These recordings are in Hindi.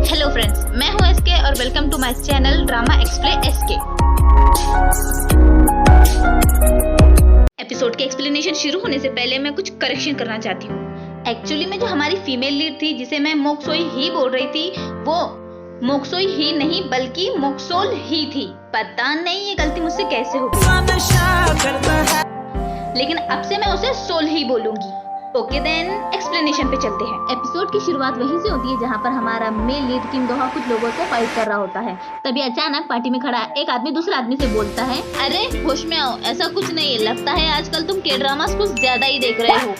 हेलो फ्रेंड्स, मैं हूं एसके और welcome to my channel drama explain SK. Episode के एक्सप्लेनेशन शुरू होने से पहले मैं कुछ करेक्शन करना चाहती हूँ। एक्चुअली में जो हमारी फीमेल लीड थी जिसे मैं मोक्सोई ही बोल रही थी, वो मोक्सोई ही नहीं बल्कि मोक्सोल ही थी। पता नहीं ये गलती मुझसे कैसे हो गई, लेकिन अब से मैं उसे सोल ही बोलूंगी। ओके देन एक्सप्लेनेशन पे चलते हैं। एपिसोड की शुरुआत वहीं से होती है जहाँ पर हमारा मेल लीड किम दोहा कुछ लोगों से फाइट कर रहा होता है। तभी अचानक पार्टी में खड़ा एक आदमी दूसरे आदमी से बोलता है, अरे होश में आओ, ऐसा कुछ नहीं है, लगता है आजकल तुम के ड्रामास कुछ ज्यादा ही देख रहे हो।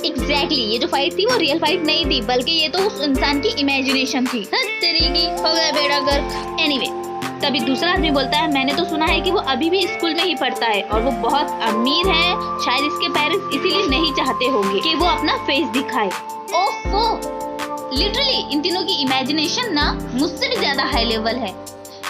एग्जैक्टली, ये जो फाइट थी वो रियल फाइट नहीं थी, बल्कि ये तो उस इंसान की इमेजिनेशन थी। तेरी हो गया बेड़ा गर्क। एनीवे, तभी दूसरा आदमी बोलता है, मैंने तो सुना है कि वो अभी भी स्कूल में ही पढ़ता है और वो बहुत अमीर है, शायद इसके पेरेंट्स इसीलिए नहीं चाहते होंगे कि वो अपना फेस दिखाए। ओफो, लिटरली इन तीनों की इमेजिनेशन ना मुझसे भी ज्यादा हाई लेवल है।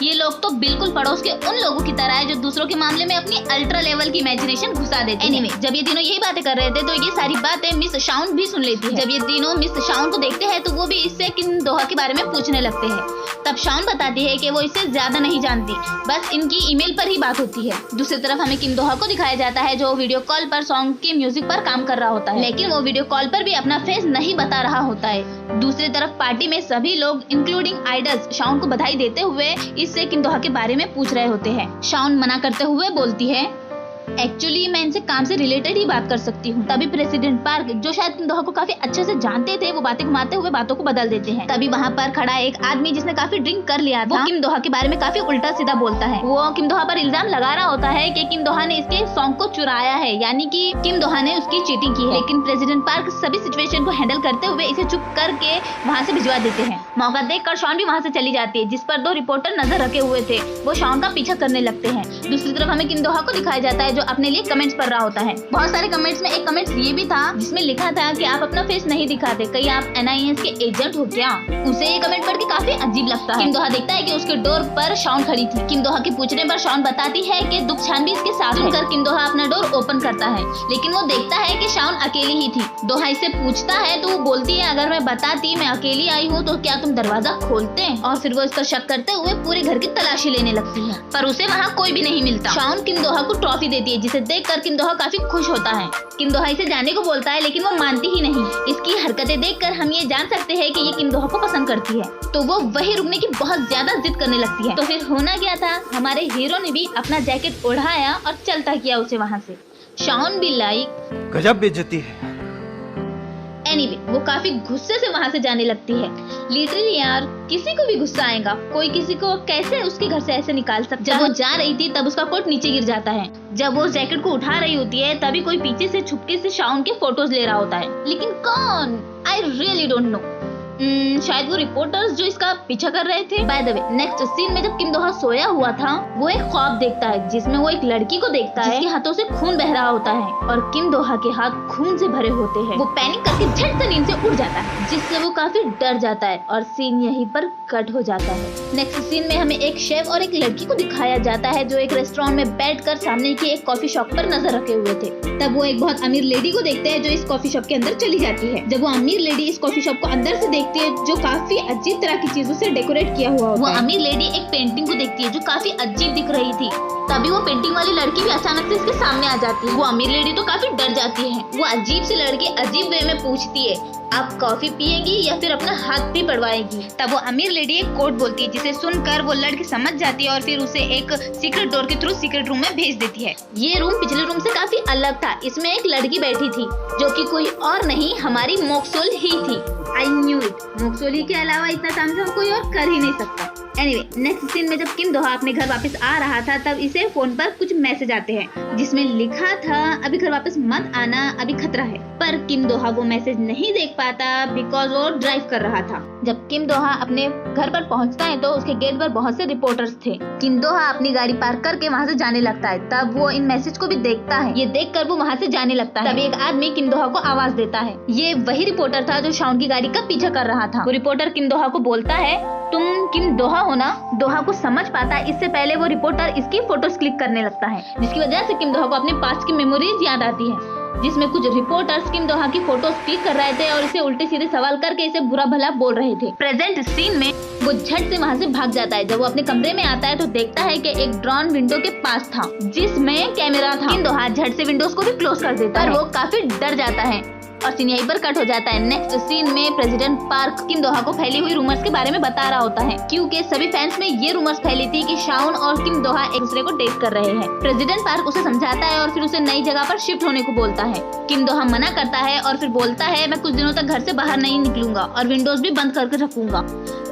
ये लोग तो बिल्कुल पड़ोस के उन लोगों की तरह है जो दूसरों के मामले में अपनी अल्ट्रा लेवल की इमेजिनेशन घुसा देते हैं। Anyway, जब ये तीनों यही बातें कर रहे थे तो ये सारी बातें मिस शाउन भी सुन लेती है। जब ये तीनों मिस शाउन को देखते हैं तो वो भी इससे किम दोहा के बारे में पूछने लगते हैं। तब शाउन बताती है कि वो इससे ज्यादा नहीं जानती, बस इनकी ईमेल पर ही बात होती है। दूसरी तरफ हमें किम दोहा को दिखाया जाता है जो वीडियो कॉल पर सॉन्ग के म्यूजिक पर काम कर रहा होता है, लेकिन वो वीडियो कॉल पर भी अपना फेस नहीं बता रहा होता है। दूसरी तरफ पार्टी में सभी लोग इंक्लूडिंग आइडल्स शाउन को बधाई देते हुए इससे किम दोहा के बारे में पूछ रहे होते हैं। शाउन मना करते हुए बोलती है, एक्चुअली मैं इनसे काम से रिलेटेड ही बात कर सकती हूँ। तभी प्रेसिडेंट पार्क, जो शायद किम दोहा को काफी अच्छे से जानते थे, वो बातें घुमाते हुए बातों को बदल देते हैं। तभी वहाँ पर खड़ा एक आदमी जिसने काफी ड्रिंक कर लिया था, वो किम दोहा के बारे में काफी उल्टा सीधा बोलता है। वो किम दोहा पर इल्जाम लगा रहा होता है कि किम दोहा ने इसके सॉन्ग को चुराया है, यानी कि किम दोहा ने उसकी चीटिंग की है। लेकिन प्रेसिडेंट पार्क सभी सिचुएशन को हैंडल करते हुए इसे चुप करके वहाँ से भिजवा देते हैं। मौका देखकर शॉन भी वहाँ से चली जाती है, जिस पर दो रिपोर्टर नजर रखे हुए थे। वो शॉन का पीछा करने लगते हैं। दूसरी तरफ हमें किम दोहा को दिखाया जाता है जो अपने लिए कमेंट्स पढ़ रहा होता है। बहुत सारे कमेंट्स में एक कमेंट्स ये भी था जिसमें लिखा था कि आप अपना फेस नहीं दिखाते, कहीं आप NIS के एजेंट हो क्या। उसे ये कमेंट पढ़ के काफी अजीब लगता है। किम दोहा देखता है कि उसके डोर पर शॉन खड़ी थी। किम दोहा के पूछने पर शॉन बताती है कि दुख छान भी इसके साथ है। किम दोहा अपना डोर ओपन करता है, लेकिन वो देखता है कि शॉन अकेली ही थी। दोहा इससे पूछता है तो वो बोलती है, अगर मैं बताती मैं अकेली आई हूँ तो क्या तुम दरवाजा खोलते। और फिर वो इस पर शक करते हुए पूरे घर की तलाशी लेने लगती है, पर उसे वहाँ कोई भी नहीं मिलता। शॉन किम दोहा को ट्रॉफी देती है, जिसे देखकर किम दोहा काफी खुश होता है। किम दोहा इसे जाने को बोलता है, लेकिन वो मानती ही नहीं। इसकी हरकतें देखकर हम ये जान सकते हैं कि ये किम दोहा को पसंद करती है, तो वो वही रुकने की बहुत ज्यादा जिद करने लगती है। तो फिर होना क्या था, हमारे हीरो ने भी अपना जैकेट उठाया और चलता किया उसे वहाँ से। शॉन भी लाइक गजब बेइज्जती है। एनीवे, वो काफी गुस्से से वहाँ से जाने लगती है। लिटरली यार, किसी को भी गुस्सा आएगा, कोई किसी को कैसे उसके घर से ऐसे निकाल सकता। जब वो जा रही थी तब उसका कोट नीचे गिर जाता है। जब वो जैकेट को उठा रही होती है तभी कोई पीछे से छुपके से शाउन के फोटोज ले रहा होता है, लेकिन कौन, आई रियली डोंट नो। शायद वो रिपोर्टर्स जो इसका पीछा कर रहे थे। By the way, next scene में जब किम दोहा सोया हुआ था, वो एक ख्वाब देखता है जिसमें वो एक लड़की को देखता है जिसके हाथों से खून बह रहा होता है और किम दोहा के हाथ खून से भरे होते हैं। वो पैनिक करके झट से नींद से उठ जाता है, जिससे वो काफी डर जाता है और सीन यहीं पर कट हो जाता है। नेक्स्ट सीन में हमें एक शेफ और एक लड़की को दिखाया जाता है जो एक रेस्टोरेंट में बैठकर सामने की एक कॉफी शॉप पर नजर रखे हुए थे। तब वो एक बहुत अमीर लेडी को देखते हैं जो इस कॉफी शॉप के अंदर चली जाती है। जब वो अमीर लेडी इस कॉफी शॉप को अंदर से देखती है जो काफी अजीब तरह की चीजों से डेकोरेट किया हुआ होता है। वो अमीर लेडी एक पेंटिंग को देखती है जो काफी अजीब दिख रही थी। तभी वो पेंटिंग वाली लड़की भी अचानक से इसके सामने आ जाती है। वो अमीर लेडी तो काफी डर जाती है। वो अजीब सी लड़की अजीब वे में पूछती है, आप कॉफी पिएंगी या फिर अपना हाथ भी पड़वाएगी। तब वो अमीर लेडी एक कोड बोलती है जिसे सुनकर वो लड़की समझ जाती है और फिर उसे एक सीक्रेट डोर के थ्रू सीक्रेट रूम में भेज देती है। ये रूम पिछले रूम से काफी अलग था। इसमें एक लड़की बैठी थी जो कि कोई और नहीं, हमारी मोक्सोल ही थी। आई न्यू इट, मोक्सोल के अलावा इतना काम तो कोई और कर ही नहीं सकता। एनीवे, नेक्स्ट सीन में जब किम दोहा अपने घर वापस आ रहा था तब इसे फोन पर कुछ मैसेज आते हैं जिसमें लिखा था, अभी घर वापस मत आना, अभी खतरा है। पर किम दोहा वो मैसेज नहीं देख पाता बिकॉज वो ड्राइव कर रहा था। जब किम दोहा अपने घर पर पहुंचता है तो उसके गेट पर बहुत से रिपोर्टर्स थे। किम दोहा अपनी गाड़ी पार्क करके वहाँ से जाने लगता है। तब वो इन मैसेज को भी देखता है। ये देखकर वो वहाँ से जाने लगता है। तभी एक आदमी किम दोहा को आवाज देता है। ये वही रिपोर्टर था जो शाउन की गाड़ी का पीछा कर रहा था। वो रिपोर्टर किम दोहा को बोलता है, तुम किम दोहा हो ना। दोहा को समझ पाता है। इससे पहले वो रिपोर्टर इसकी फोटोज क्लिक करने लगता है, जिसकी वजह से किम दोहा को अपने पास्ट की मेमोरीज याद आती है। जिसमें कुछ रिपोर्टर्स किम दोहा की फोटोज क्लिक कर रहे थे और इसे उल्टे सीधे सवाल करके इसे बुरा भला बोल रहे थे। प्रेजेंट सीन में वो झट से वहाँ से भाग जाता है। जब वो अपने कमरे में आता है तो देखता है कि एक ड्रोन विंडो के पास था जिसमें कैमरा था। किम दोहा झट से विंडोज को भी क्लोज कर देता है। वो काफी डर जाता है और सीन यहीं पर कट हो जाता है। नेक्स्ट सीन में प्रेसिडेंट पार्क किम दोहा को फैली हुई रूमर्स के बारे में बता रहा होता है, क्योंकि सभी फैंस में ये रूमर्स फैली थी कि शाओन और किम दोहा एक दूसरे को डेट कर रहे हैं। प्रेसिडेंट पार्क उसे समझाता है और फिर उसे नई जगह पर शिफ्ट होने को बोलता है। किम दोहा मना करता है और फिर बोलता है मैं कुछ दिनों तक घर से बाहर नहीं निकलूंगा और विंडोज भी बंद करके रखूंगा।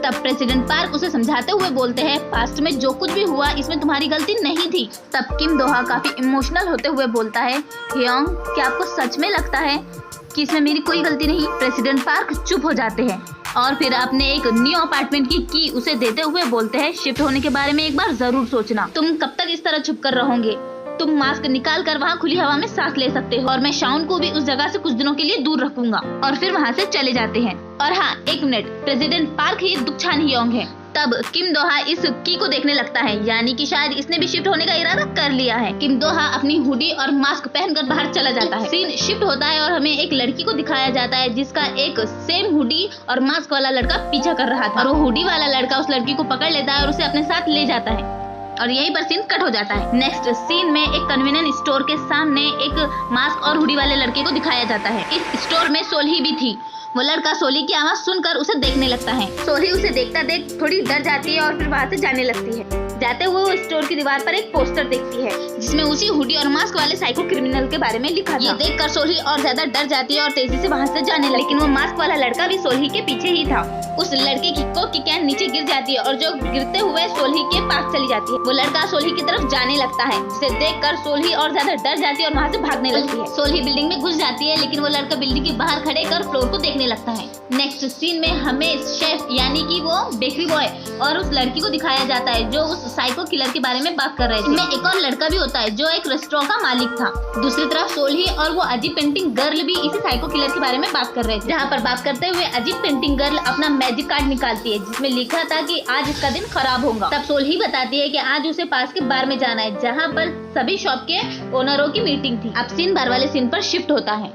तब प्रेसिडेंट पार्क उसे समझाते हुए बोलते हैं पास्ट में जो कुछ भी हुआ इसमें तुम्हारी गलती नहीं थी। तब किम दोहा काफी इमोशनल होते हुए बोलता है हियोंग, क्या आपको सच में लगता है कि इसमें मेरी कोई गलती नहीं? प्रेसिडेंट पार्क चुप हो जाते हैं और फिर अपने एक न्यू अपार्टमेंट की उसे देते हुए बोलते हैं शिफ्ट होने के बारे में एक बार जरूर सोचना। तुम कब तक इस तरह चुप कर रहोगे? तुम मास्क निकाल कर वहाँ खुली हवा में सांस ले सकते हो और मैं शाउन को भी उस जगह से कुछ दिनों के लिए दूर रखूंगा। और फिर वहाँ से चले जाते हैं। और हाँ, एक मिनट, प्रेसिडेंट पार्क ही दुखछान हियोंग है। तब किम दोहा इस की को देखने लगता है, यानी कि शायद इसने भी शिफ्ट होने का इरादा कर लिया है। किम दोहा अपनी हुडी और मास्क पहनकर बाहर चला जाता है। सीन शिफ्ट होता है और हमें एक लड़की को दिखाया जाता है जिसका एक सेम हुडी और मास्क वाला लड़का पीछा कर रहा था और वो हुडी वाला लड़का उस लड़की को पकड़ लेता है और उसे अपने साथ ले जाता है और यहीं पर सीन कट हो जाता है। नेक्स्ट सीन में एक कन्वीनियंस स्टोर के सामने एक मास्क और हुडी वाले लड़के को दिखाया जाता है। इस स्टोर में सोल्ही भी थी। वो लड़का सोल्ही की आवाज सुनकर उसे देखने लगता है। सोल्ही उसे देखता देख थोड़ी डर जाती है और फिर वहाँ से जाने लगती है। जाते हुए वो स्टोर की दीवार पर एक पोस्टर देखती है जिसमें उसी हुडी और मास्क वाले साइको क्रिमिनल के बारे में लिखा था। ये देखकर सोल्ही और ज्यादा डर जाती है और तेजी से वहाँ से जाने लगती है। लेकिन वो मास्क वाला लड़का भी सोल्ही के पीछे ही था। उस लड़के की कोक की कैन नीचे गिर जाती है और जो गिरते हुए सोल्ही के पास चली जाती है। वो लड़का सोल्ही की तरफ जाने लगता है जिसे देखकर सोल्ही और ज्यादा डर जाती है और वहाँ से भागने लगती है। सोल्ही बिल्डिंग में घुस जाती है लेकिन वो लड़का बिल्डिंग के बाहर खड़े कर फ्लोर को देखने लगता है। नेक्स्ट सीन में हमें शेफ यानी कि वो बेकरी बॉय और उस लड़की को दिखाया जाता है जो उस साइको किलर के बारे में बात कर रहे थे। इनमें एक और लड़का भी होता है जो एक रेस्टोरेंट का मालिक था। दूसरी तरफ सोल्ही और वो अजीब पेंटिंग गर्ल भी इसी साइको किलर के बारे में बात कर रहे थे। जहाँ पर बात करते हुए अजीब पेंटिंग गर्ल अपना मैजिक कार्ड निकालती है जिसमें लिखा था कि आज इसका दिन खराब होगा। तब सोल्ही बताती है कि आज उसे पास के बार में जाना है जहाँ पर सभी शॉप के ओनरों की मीटिंग थी। अब सीन बार वाले सीन पर शिफ्ट होता है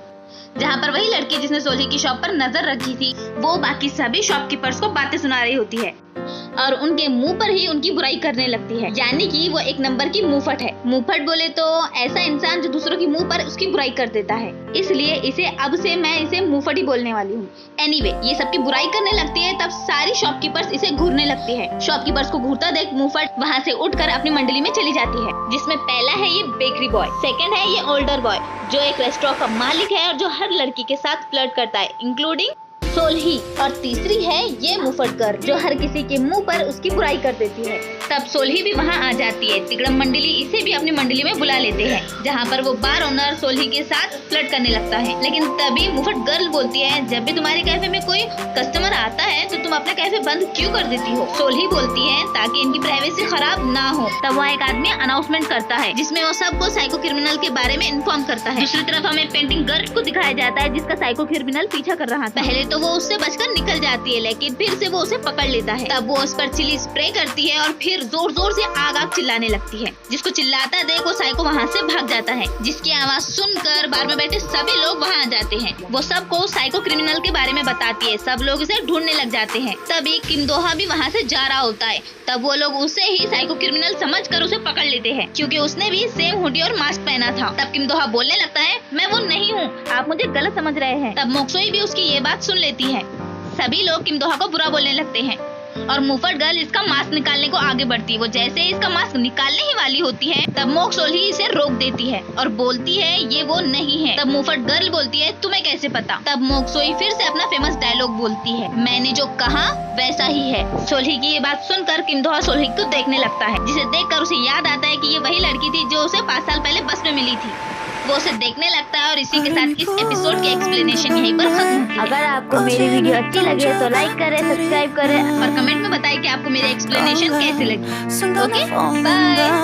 जहाँ पर वही लड़की जिसने सोल्ही की शॉप पर नजर रखी थी वो बाकी सभी शॉपकीपर्स को बातें सुना रही होती है और उनके मुंह पर ही उनकी बुराई करने लगती है, यानी कि वो एक नंबर की मुंहफट है। मुंहफट बोले तो ऐसा इंसान जो दूसरों की मुंह पर उसकी बुराई कर देता है, इसलिए इसे अब से मैं इसे मुंहफट ही बोलने वाली हूँ। एनीवे, ये सबकी बुराई करने लगती है। तब सारी शॉपकीपर्स इसे घूरने लगती है। शॉपकीपर्स को घूरता देख मुंहफट वहाँ से उठकर अपनी मंडली में चली जाती है जिसमें पहला है ये बेकरी बॉय, सेकंड है ये ओल्डर बॉय जो एक रेस्टोरेंट का मालिक है और जो हर लड़की के साथ फ्लर्ट करता है इंक्लूडिंग सोल्ही, और तीसरी है ये मुंहफट गर्ल जो हर किसी के मुंह पर उसकी बुराई कर देती है। तब सोल्ही भी वहाँ आ जाती है। तिगड़म मंडली इसे भी अपनी मंडली में बुला लेते हैं जहाँ पर वो बार ओनर सोल्ही के साथ फ्लर्ट करने लगता है। लेकिन तभी मुंहफट गर्ल बोलती है जब भी तुम्हारे कैफे में कोई कस्टमर आता है तो तुम अपना कैफे बंद क्यों कर देती हो? सोल्ही बोलती है ताकि इनकी प्राइवेसी खराब ना हो। तब वहाँ एक आदमी अनाउंसमेंट करता है जिसमें वो सबको साइको क्रिमिनल के बारे में इन्फॉर्म करता है। दूसरी तरफ हमें पेंटिंग गर्ल को दिखाया जाता है जिसका साइको क्रिमिनल पीछा कर रहा था। पहले तो वो उससे बचकर निकल जाती है लेकिन फिर से वो उसे पकड़ लेता है। तब वो उस पर चिली स्प्रे करती है और फिर जोर जोर से आग आग चिल्लाने लगती है। जिसको चिल्लाता देख वो साइको वहाँ से भाग जाता है जिसकी आवाज सुनकर बार में बैठे सभी लोग वहाँ आ जाते हैं। वो सबको साइको क्रिमिनल के बारे में बताती है। सब लोग इसे ढूंढने लग जाते हैं। तभी किम दोहा भी वहाँ से जा रहा होता है। तब वो लोग उसे ही साइको क्रिमिनल समझकर उसे पकड़ लेते हैं क्योंकि उसने भी सेम हुडी और मास्क पहना था। तब किम दोहा बोलने लगता है मैं वो नहीं हूँ, आप मुझे गलत समझ रहे हैं। तब मोक्सोई भी उसकी ये बात सुन लेती है। सभी लोग किम दोहा को बुरा बोलने लगते हैं और मुंहफट गर्ल इसका मास्क निकालने को आगे बढ़ती है। वो जैसे इसका मास्क निकालने ही वाली होती है तब मोक सोल्ही इसे रोक देती है और बोलती है ये वो नहीं है। तब मुंहफट गर्ल बोलती है तुम्हें कैसे पता? तब मोक्सोई फिर से अपना फेमस डायलॉग बोलती है मैंने जो कहा वैसा ही है। सोल्ही की ये बात सुनकर किम दोहा सोल्ही को देखने लगता है जिसे देखकर उसे याद आता है कि ये वही लड़की थी जो उसे 5 साल पहले बस में मिली थी। वो उसे देखने लगता है और इसी के साथ इस एपिसोड की एक्सप्लेनेशन यहीं पर खत्म होती है। अगर आपको मेरी वीडियो अच्छी लगे तो लाइक करें, सब्सक्राइब करें और कमेंट में बताएं कि आपको मेरी एक्सप्लेनेशन कैसी लगी। Okay, bye.